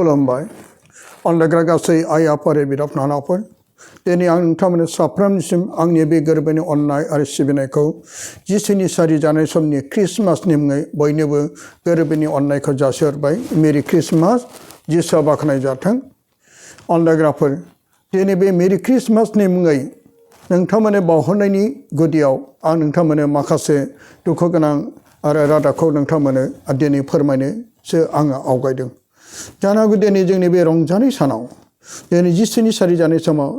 खुलुमबाय अनलायग्रा गासै आइ आफारि बिदा फंबायफोर दिनै आं नोंथांमोननो साफ्रोमनिसिम आंनि बे गोरबोनि अननाय आरो सिबिनायखौ जिसुनि सारि जानाय समनि ख्रिस्टमासनि मुङै बयनोबो गोरबोनि अननायखौ जासिहरबाय मेरि ख्रिस्टमास जिसुआ बाख्नाय जाथों अनलायग्राफोर दिनै बे मेरि ख्रिस्टमासनि मुङै नोंथांमोननो बावहरनायनि गुदियाव आं नोंथांमोननो माखासे दुखु गोनां आरो रादाबखौ नोंथांमोननो दिनै फोरमायनोसो आङो आवगायदों जानो हागौ दिनै जोंनि बे रंजानाय सानाव दिनै जिसुनि सारि जानाय समाव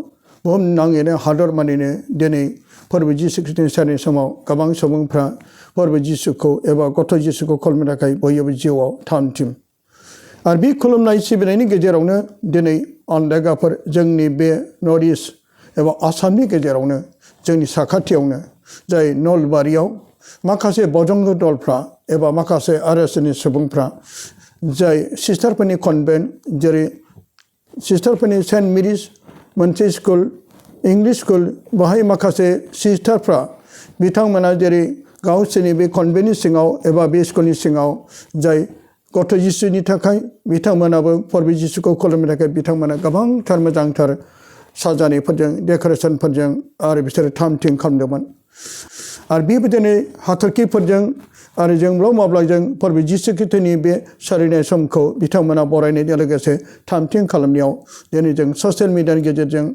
बुहुमनाङैनो हादरमानिनो दिनै फोरबो जिसु ख्रिस्टनि सारिनि समाव गोबां सुबुंफ्रा फोरबो जिसुखौ एबा गथ' जिसुखौ खुलुमनो थाखाय बयबो जिउआव थामथिम आरो बे खुलुमनाय सिबिनायनि गेजेरावनो दिनै अनलायग्राफोर जोंनि बे नर्थ इस्ट एबा आसामनि गेजेरावनो जोंनि साखाथियावनो जाय नलबारियाव माखासे बजंग दलफ्रा एबा माखासे आरएसनि सुबुंफ्रा जाय सिस्टारफोरनि कनभेन्ट जेरै सिस्टारफोरनि सेन्ट मेरिज मोनसे स्कुल इंलिश स्कुल बाहाय माखासे सिस्टारफ्रा बिथांमोना जेरै गावसोरनि बे कनभेन्टनि सिङाव एबा बे स्कुलनि सिङाव जाय गथ' जिसुनि थाखाय बिथांमोनाबो फोरबो जिसुखौ खुलुमनो थाखाय बिथांमोना गोबांथार मोजांथार साजायनायफोरजों डेक'रेसनफोरजों आरो बिसोरो थामथिम खालामदोंमोन आरो बेबायदिनो हाथरखिफोरजों आरो जोंब्लाव माब्लाजों फोरबो जिसु ख्रिस्टनि बे सारिनाय समखौ बिथांमोना बरायनायजों लोगोसे थामथिम खालामनायाव दिनै जों ससियेल मिडियानि गेजेरजों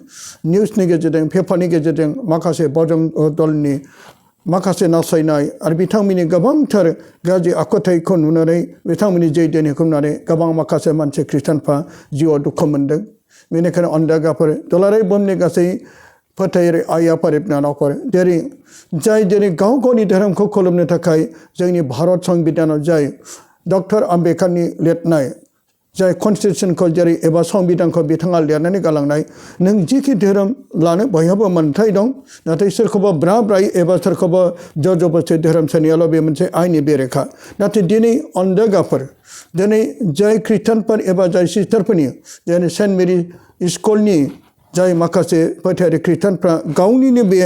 निउसनि गेजेरजों पेपारनि गेजेरजों माखासे बजं दलनि माखासे नासयनाय आरो बिथांमोननि गोबांथार गाज्रि आखुथायखौ नुनानै बिथांमोननि जै दिनैखौ नुनानै गोबां माखासे मानसि ख्रिस्टानफ्रा जिउआव दुखु मोनदों बेनिखायनो अनलायग्राफोर दुलाराय बुहुमनि गासै फोथायारि आइ आफारि बिनानावफोर जेरै जाय जेरै गाव गावनि धोरोमखौ खुलुमनो थाखाय जोंनि भारत संबिधानाव जाय डक्टर आम्बेडकारनि लिरनाय जाय कनस्टिटिउसनखौ जेरै एबा संबिधानखौ बिथाङा लिरनानै गालांनाय नों जिखि धोरोम लानो बयहाबो मोन्थाय दं नाथाय सोरखौबा ब्रा ब्राय एबा सोरखौबा जबरदस्ति धोरोम सोरनियाल' बे मोनसे आयेननि बेरेखा नाथाय दिनै अनलायग्राफोर दिनै जाय ख्रिस्टानफोर एबा जाय सिस्टारफोरनि जेरै सेन्ट मेरि स्कुलनि जाय माखासे फोथायारि ख्रिस्टानफ्रा गावनिनो बे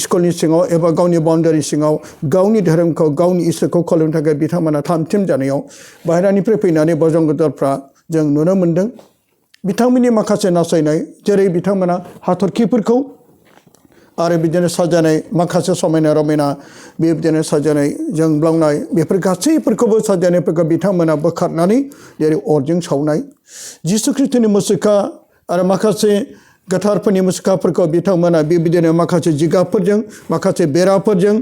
स्कुलनि सिङाव एबा गावनि बाउन्डारि सिङाव गावनि धोरोमखौ गावनि इसोरखौ खुलुमनो थाखाय बिथांमोना थामथिम जानायाव बाहेरानिफ्राय फैनानै बजंगदलफ्रा जों नुनो मोन्दों बिथांमोननि माखासे नासयनाय जेरै बिथांमोना हाथरखिफोरखौ आरो बिदिनो साजायनाय माखासे समायना रमायना बेबायदिनो साजायनाय जोंब्लावनाय बेफोर गासैफोरखौबो साजायनायफोरखौ बिथांमोना बोखारनानै जेरै अरजों सावनाय जिसु ख्रिस्टनि मुसुखा आरो माखासे गोथारफोरनि मुसुखाफोरखौ बिथांमोना बेबायदिनो माखासे जिगाबफोरजों माखासे बेराफोरजों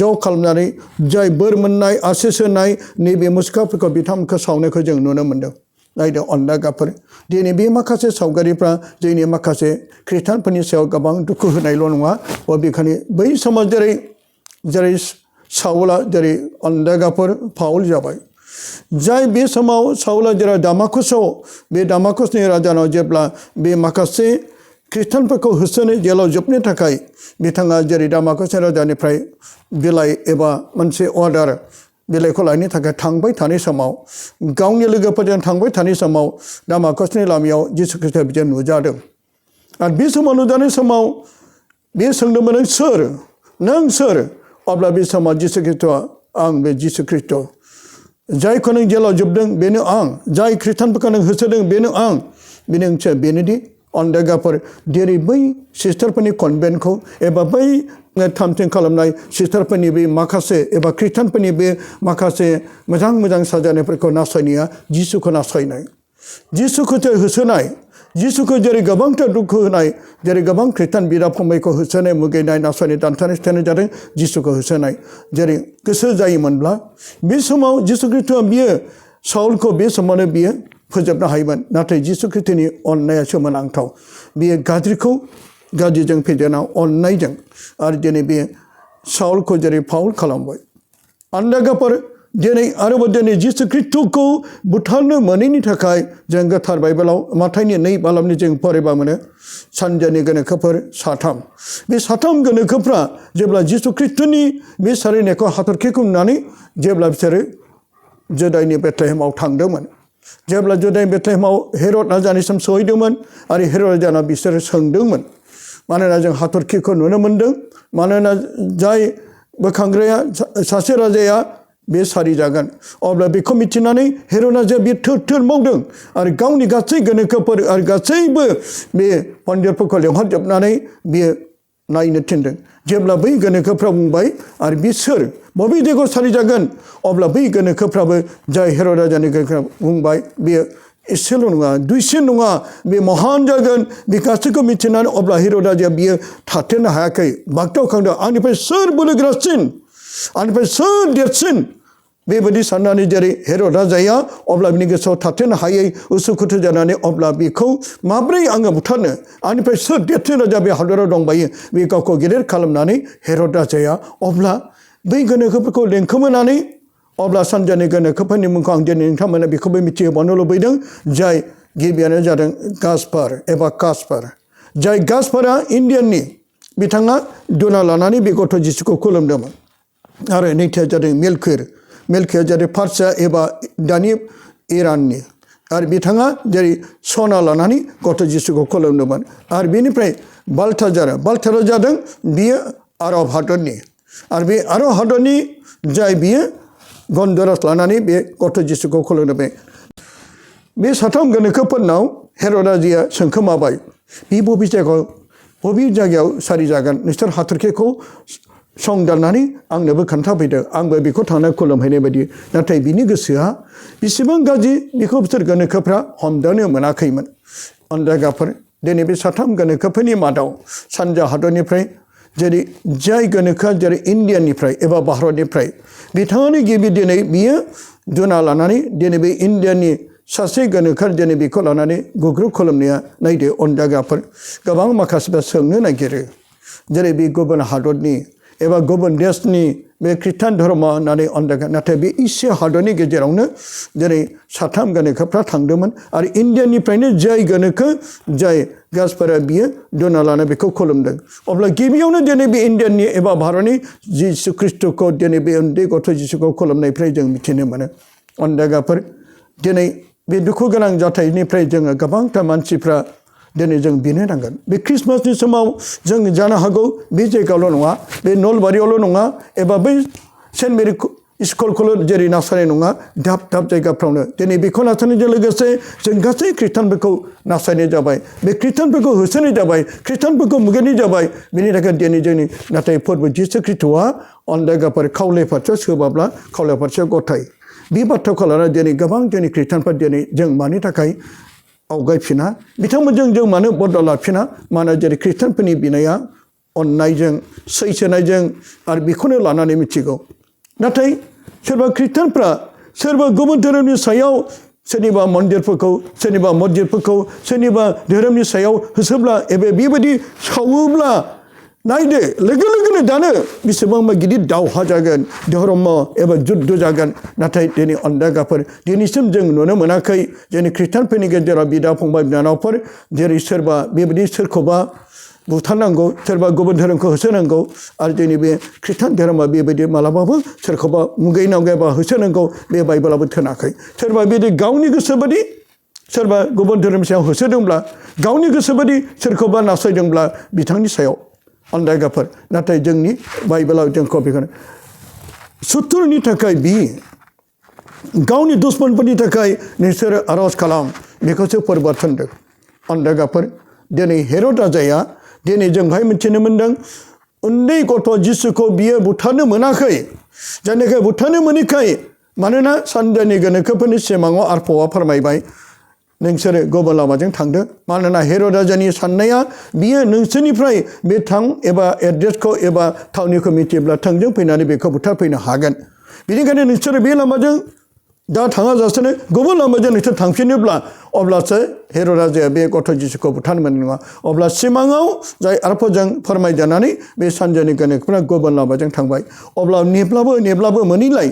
ज' खालामनानै जाय बोर मोननाय आसिस होनाय नैबे मुसुखाफोरखौ बिथांमोनखौ सावनायखौ जों नुनो मोन्दों नायदो अनलायग्राफोर दिनै बे माखासे सावगारिफ्रा जोंनि माखासे ख्रिस्टानफोरनि सायाव गोबां दुखु होनायल' नङा बबेखानि बै समाव जेरै साउला जेरै अनलायग्राफोर फाउल जाबाय जाय बे समाव साउला जेराव दामाकुसाव बे दामाकुसनि राजानाव जेब्ला बे माखासे ख्रिस्टानफोरखौ होसोनो जेलाव जोबनो थाखाय बिथाङा जेरै दामाकुसनि राजानिफ्राय बिलाइ एबा मोनसे अर्डार बिलाइखौ लायनो थाखाय थांबाय थानाय समाव गावनि लोगोफोरजों थांबाय थानाय समाव दामाकुसनि लामायाव जिसु ख्रिस्टआ बिजों नुजादों आरो बे समाव नुजानाय समाव बे सोंदोंमोन नों सोर अब्ला बे समाव जिसु ख्रिस्टआ आं बे जिसु ख्रिस्ट जायखौ नों जेलाव जोबदों बेनो आं जाय ख्रिस्टानफोरखौ नों होसोदों बेनो आं बेनि ओंथिया बेनोदि अनलायग्राफोर जेरै बै सिस्टारफोरनि कनभेन्टखौ एबा बै थामथिम खालामनाय सिस्टारफोरनि बे माखासे एबा ख्रिस्टानफोरनि बे माखासे मोजां मोजां साजायनायफोरखौ नासयनाया जिसुखौ नासयनाय जिसुखौ होसोनाय जिसुखौ जेरै गोबांथार दुखु होनाय जेरै गोबां ख्रिस्टान बिदा फंबायखौ होसोनाय मुगैनाय नासयनाय दानथारनाय सुथारनाय जादों जिसुखौ होसोनाय जेरै गोसो जायोमोनब्ला बे समाव जिसु ख्रिस्टआ बियो साउलखौ बे समावनो बियो फोजोबनो हायोमोन नाथाय जिसु ख्रिस्टनि अननाया सोमोनांथाव बियो गाज्रिखौ गाज्रिजों फेजेनना अननायजों आरो दिनै बे साउलखौ जेरै फाउल खालामबाय अनलायग्राफोर दिनै आरोबाव दिनै जिसु ख्रिस्टखौ बुथारनो मोनैनि थाखाय जों गोथार बाइबेलाव माथाइनि 2 बालामनि जों फरायबा मोनो सानजानि गोनोखोफोर साथाम बे साथाम गोनोखोफ्रा जेब्ला जिसु ख्रिस्टनि बे सारिनायखौ हाथरखिखौ नुनानै जेब्ला बिसोरो जुदाइनि बेथलेहेमाव थांदोंमोन जेब्ला जुदाइ बेथलेहेमाव हेरद राजानिसिम सहैदोंमोन आरो हेरद राजानाव बिसोरो सोंदोंमोन मानोना जों हाथरखिखौ नुनो मोन्दों मानोना जाय बोखांग्राया सासे राजाया बे सारि जागोन अब्ला बेखौ मिथिनानै हेर'दाया बे थोर मावदों आरो गावनि गासै गोनोखोफोर आरो गासैबो बे पन्डितफोरखौ लेंहरजोबनानै बियो नायनो थिनदों जेब्ला बै गोनोखोफ्रा बुंबाय आरो बिसोर बबे जायगायाव सारि जागोन अब्ला बै गोनोखोफ्राबो जाय हेर'दानि गोनोखो बुंबाय बेयो एसेल' नङा दुइसिन नङा बे महान जागोन बे गासैखौ मिथिनानै अब्ला हेर'दाया बियो थाथेरनो हायाखै बागदावखांदों आंनिफ्राय सोर बोलोगोरासिन आंनिफ्राय सोर देरसिन बेबायदि साननानै जेरै हेर'दाया अब्ला बिनि गोसोआव थाथेरनो हायै उसुखुथु जानानै अब्ला बेखौ माब्रै आङो बुथारनो आंनिफ्राय सोर देरसिन राजा बे हादराव दंबायो बे गावखौ गेदेर खालामनानै हेर'दाया अब्ला बै गोनोखोफोरखौ लेंखोमानानै अब्ला सानजानि गोनोखोफोरनि मुंखौ आं दिनै नोंथांमोना बेखौबो मिथिहोबावनो लुबैदों जाय गिबियानो जादों गास्पार एबा कास्पार जाय गास्पारा इण्डियाननि बिथाङा दुना लानानै बे गथ' जिसुखौ खुलुमदोंमोन आरो नैथिया जादों मेलकिया जादों पार्सिया एबा दानि इराननि आरो बिथाङा जेरै सना लानानै गथ' जिसुखौ खुलुमदोंमोन आरो बेनिफ्राय बाल्टारा जादों बियो आरब हादरनि आरो बे आरब हादरनि जाय बियो गन्दरास लानानै बे गथ' जिसुखौ खुलुमदोंमोन बे साथाम गोनोखोफोरनाव हेर'दाया सोंखोमाबाय बे बबे जायगायाव सारि जागोन नोंसोर हाथरखिखौ संदाननानै आंनोबो खोन्थाफैदों आंबो बेखौ थांनानै खुलुमहैनाय बायदि नाथाय बिनि गोसोआ बेसेबां गाज्रि बेखौ बिसोर गोनोखोफ्रा हमदांनो मोनाखैमोन अनदायगाफोर दिनै बे साथाम गोनोखोफोरनि मादाव सानजा हादरनिफ्राय जेरै जाय गोनोखोआ जेरै इण्डियानिफ्राय एबा भारतनिफ्राय बिथाङानो गिबि दिनै बियो दुना लानानै दिनै बे इण्डियानि सासे गोनोखोआ दिनै बेखौ लानानै गुग्रुब खुलुमनाया नायदो अनदायगाफोर गोबां माखासेफ्रा सोंनो नागिरो जेरै बे गुबुन हादरनि एबा गुबुन देशनि बे खृष्टान धर्म होननानै अनदायगा नाथाय बे एसिया हादरनि गेजेरावनो दिनै साथाम गोनोखोफ्रा थांदोंमोन आरो इण्डियानिफ्रायनो जाय गोनोखो जाय गासपारा बियो दुना लाना बेखौ खुलुमदों अब्ला गिबियावनो दिनै बे इण्डियाननि एबा भारतनि जिसु ख्रिस्ट'खौ दिनै बे उन्दै गथ' जिसुखौ खुलुमनायनिफ्राय जों मिथिनो मोनो अनदायगाफोर दिनै बे दुखु गोनां जाथायनिफ्राय जोङो गोबांथार मानसिफ्रा दिनै जों बिनो नांगोन बे ख्रिस्टमासनि समाव जों जानो हागौ बे जायगायावल' नङा बे नलबारियावल' नङा एबा बै सेन्ट मेरि स्कुलखौल' जेरै नासायनाय नङा दाब जायगाफ्रावनो दिनै बेखौ नासायनायजों लोगोसे जों गासै खृष्टानफोरखौ नासायनाय जाबाय बे खृष्टानफोरखौ होसोनाय जाबाय खृष्टानफोरखौ मुगैनाय जाबाय बेनि थाखाय दिनै जोंनि नाथाय फोरबो जिसु ख्रिस्ट'आ अनदायगाफोर खावलाय फारसेयाव सोबाब्ला खावलाय फारसेयाव गथाय बे बाथ्राखौ लानानै दिनै गोबां जोंनि खृष्टानफोर दिनै जों मानि थाखाय आवगायफिना बिथांमोनजों जों मानो बदला लाफिना मानो जेरै खृष्टानफोरनि बिनाया अननायजों सैसोनायजों आरो बेखौनो लानानै मिथिगौ नाथाय सोरबा खृष्टानफ्रा सोरबा गुबुन धोरोमनि सायाव सोरनिबा मन्दिरफोरखौ सोरनिबा मस्जिदफोरखौ सोरनिबा धोरोमनि सायाव होसोब्ला एबा बेबायदि सावोब्ला नायदो लोगोनो दानो बेसेबांबा गिदिर दावहा जागोन धर्म एबा जुद्ध जागोन नाथाय दिनै अनदायगाफोर दिनैसिम जों नुनो मोनाखै जोंनि खृष्टानफोरनि गेजेराव बिदा फंबाय बिनानावफोर जेरै सोरबा बेबायदि सोरखौबा बुथारनांगौ सोरबा गुबुन धोरोमखौ होसोनांगौ आरो जोंनि बे खृष्टान धोरोमा बेबायदि मालाबाबो सोरखौबा मुगैनांगौ एबा होसोनांगौ बे बाइबेलाबो थोनाखै सोरबा बिदि गावनि गोसोबादि सोरबा गुबुन धोरोमनि सायाव होसोदोंब्ला गावनि गोसोबादि सोरखौबा नासयदोंब्ला बिथांनि सायाव अनदायगाफोर नाथाय जोंनि बाइबेलाव जोंखौ बेखौनो सुथुरनि थाखाय बि गावनि दुश्मनफोरनि थाखाय नोंसोरो आर'ज खालाम बेखौसो फोरबो थिनदों अनदायगाफोर दिनै हेर'दाया दिनै जों बेहाय मिथिनो मोन्दों उन्दै गथ' जिसुखौ बियो बुथारनो मोनाखै जायनिखाय बुथारनो मोनैखाय मानोना सानजानि गोनोखोफोरनि सिमाङाव आरफ'आ फोरमायबाय नोंसोरो गुबुन लामाजों थांदो मानोना हेर'दानि साननाया बियो नोंसोरनिफ्राय बे थां एबा एड्रेसखौ एबा थावनिखौ मिथियोब्ला थोंजों फैनानै बेखौ बुथारफैनो हागोन बेनिखायनो नोंसोरो बे लामाजों दा थाङाजासेनो गुबुन लामाजों नोंसोर थांफिनोब्ला अब्लासो हेर'दाया बे गथ' जिसुखौ बुथारनो मोननाय नङा अब्ला सिमाङाव जाय आरफ'जों फोरमायजानानै बे सानजानि गोनोखोफ्रा गुबुन लामाजों थांबाय अब्ला नेब्लाबो मोनैलाय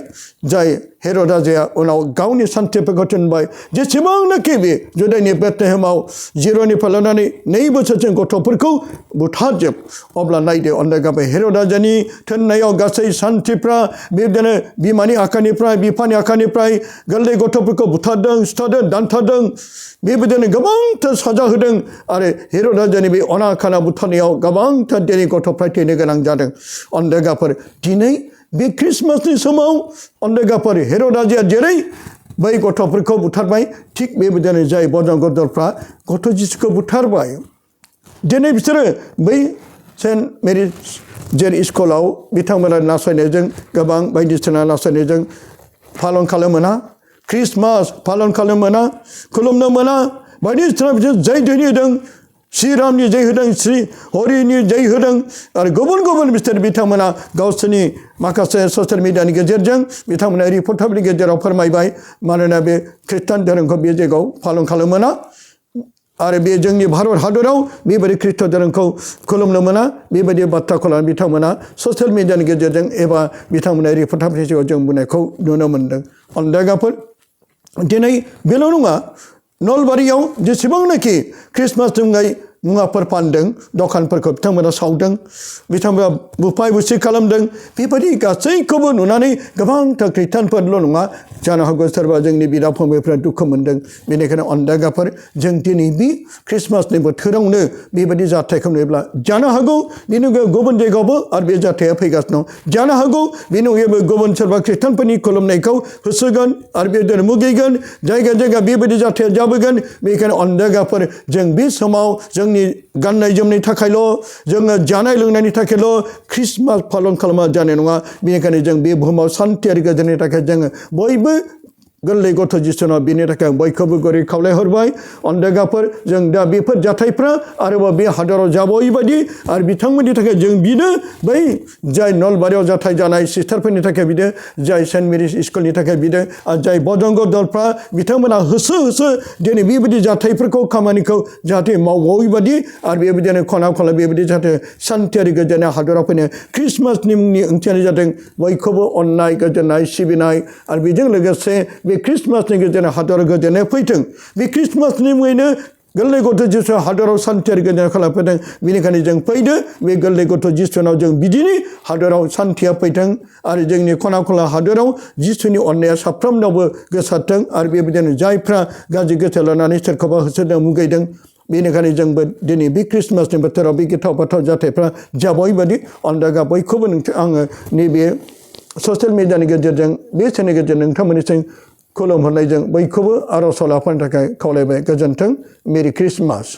जाय हेर'दाया उनाव गावनि सान्थिफोरखौ थिनबाय जेसेबांनाखि बे जुदाइनि बेथलेहेमाव 0निफ्राय लानानै 2 बोसोरसिम गथ'फोरखौ बुथारजोब अब्ला नायदो अनदायगाबो हेर'दानि थिननायाव गासै सान्थिफ्रा बिदिनो बिमानि आखाइनिफ्राय बिफानि आखाइनिफ्राय गोरलै गथ'फोरखौ बुथारदों सुथारदों दानथारदों बेबायदिनो गोबांथार साजा होदों आरो हेर'दानि बे अनाखाना बुथारनायाव गोबांथार दिनै गथ'फ्रा थैनो गोनां जादों अनदायगाफोर दिनै बे क्रिसमासनि समाव अन्धगाफोर हेर'दाजिया जेरै बै गथ'फोरखौ बुथारबाय थिग बेबायदिनो जाय बजन गदरफ्रा गथ' जिसुखौ बुथारबाय दिनै बिसोरो बै सेन्ट मेरिज जेरै स्कुलाव बिथांमोना नासयनायजों गोबां बायदिसिना नासयनायजों पालन खालामनो मोना क्रिसमास पालन खालामनो मोना खुलुमनो मोना बायदिसिना बिसोर जय ध्वनि होदों श्रीरामनि जय होदों श्री हरिनि जय होदों आरो गुबुन गुबुन बिथांमोना गावसोरनि माखासे ससियेल मिडियानि गेजेरजों बिथांमोना रिपर्टारनि गेजेराव फोरमायबाय मानोना बे खृष्टान धोरोमखौ बे जायगायाव पालन खालामनो मोना आरो बे जोंनि भारत हादराव बेबायदि ख्रीष्ट धोरोमखौ खुलुमनो मोना बेबायदि बाथ्राखौ लानानै बिथांमोना ससियेल मिडियानि गेजेरजों एबा बिथांमोना रिपर्टारनि सिगाङाव जों बुंनायखौ नुनो मोन्दों अन्धगाफोर दिनै बेल' नङा नलबारियाव जेसेबांनाखि ख्रिस्टमासनि मुङै मुवाफोर फानदों दखानफोरखौ बिथांमोना सावदों बिथांमोना बुफाय बुसि खालामदों बेबायदि गासैखौबो नुनानै गोबांथार खृष्टानफोरल' नङा जानो हागौ सोरबा जोंनि बिदा फंबायफ्रा दुखु मोन्दों बेनिखायनो अन्धगाफोर जों दिनै बे ख्रिस्टमासनि बोथोरावनो बेबायदि जाथायखौ नुयोब्ला जानो हागौ बेनि गुबुन जायगायावबो आरो बे जाथाया फैगासिनो दं जानो हागौ बेनि अनगायैबो गुबुन सोरबा खृष्टानफोरनि खुलुमनायखौ होसोगोन आरो बेबायदिनो मुगैगोन जायगा जायगा बेबायदि जाथाया जाबोगोन बेनिखायनो अन्धगाफोर जों बे समाव जोंनि गाननाय जोमनायनि थाखायल' जोङो जानाय लोंनायनि थाखायल' ख्रिस्टमास पालन खालामा जानाय नङा बेनिखायनो जों बे बुहुमाव सान्थि आरो गोजोननि थाखाय जोङो बयबो गोरलै गथ' जिसुनाव बिनि थाखाय बयखौबो गुरै खावलायहरबाय अन्धगाफोर जों दा बेफोर जाथायफ्रा आरोबाव बे हादराव जाबाय बायदि आरो बिथांमोननि थाखाय जों बिनो बै जाय नलबारियाव जाथाय जानाय सिस्टारफोरनि थाखाय बिदो जाय सेन्ट मेरिज स्कुलनि थाखाय बिदो आरो जाय बजंग दलफ्रा बिथांमोना होसो दिनै बेबायदि जाथायफोरखौ खामानिखौ जाहाथे मावै बायदि आरो बेबायदिनो खना खना बेबायदि जाहाथे सान्थियारि गोजोननाय हादराव फैनो ख्रिस्टमासनि मुंनि ओंथियानो जादों बयखौबो अननाय गोजोननाय सिबिनाय आरो बेजों लोगोसे बे ख्रिस्टमासनि गेजेरजों हादराव गोजोननाय फैथों बे ख्रिस्टमासनि मुङैनो गोरलै गथ' जिसु हादराव सान्थियारि गोजोननाय खालामफैदों बेनिखायनो जों फैदो बे गोरलै गथ' जिसुनाव जों बिदिनो हादराव सान्थिया फैथों आरो जोंनि खना खना हादराव जिसुनि अननाया साफ्रोमनावबो गोसारथों आरो बेबायदिनो जायफ्रा गाज्रि गोसो लानानै सोरखौबा होसोदों मुगैदों बेनिखायनो जोंबो दिनै बे ख्रिस्टमासनि बोथोराव बे गिथाव बाथाव जाथायफ्रा जाबाय बायदि अन्धगा बयखौबो आङो नैबे ससियेल मिडियानि गेजेरजों बे चेनेलनि गेजेरजों नोंथांमोननिसिम खुलुमहरनायजों बयखौबो आर'ज लाफानो थाखाय खावलायबाय गोजोन्थों मेरि क्रिसमास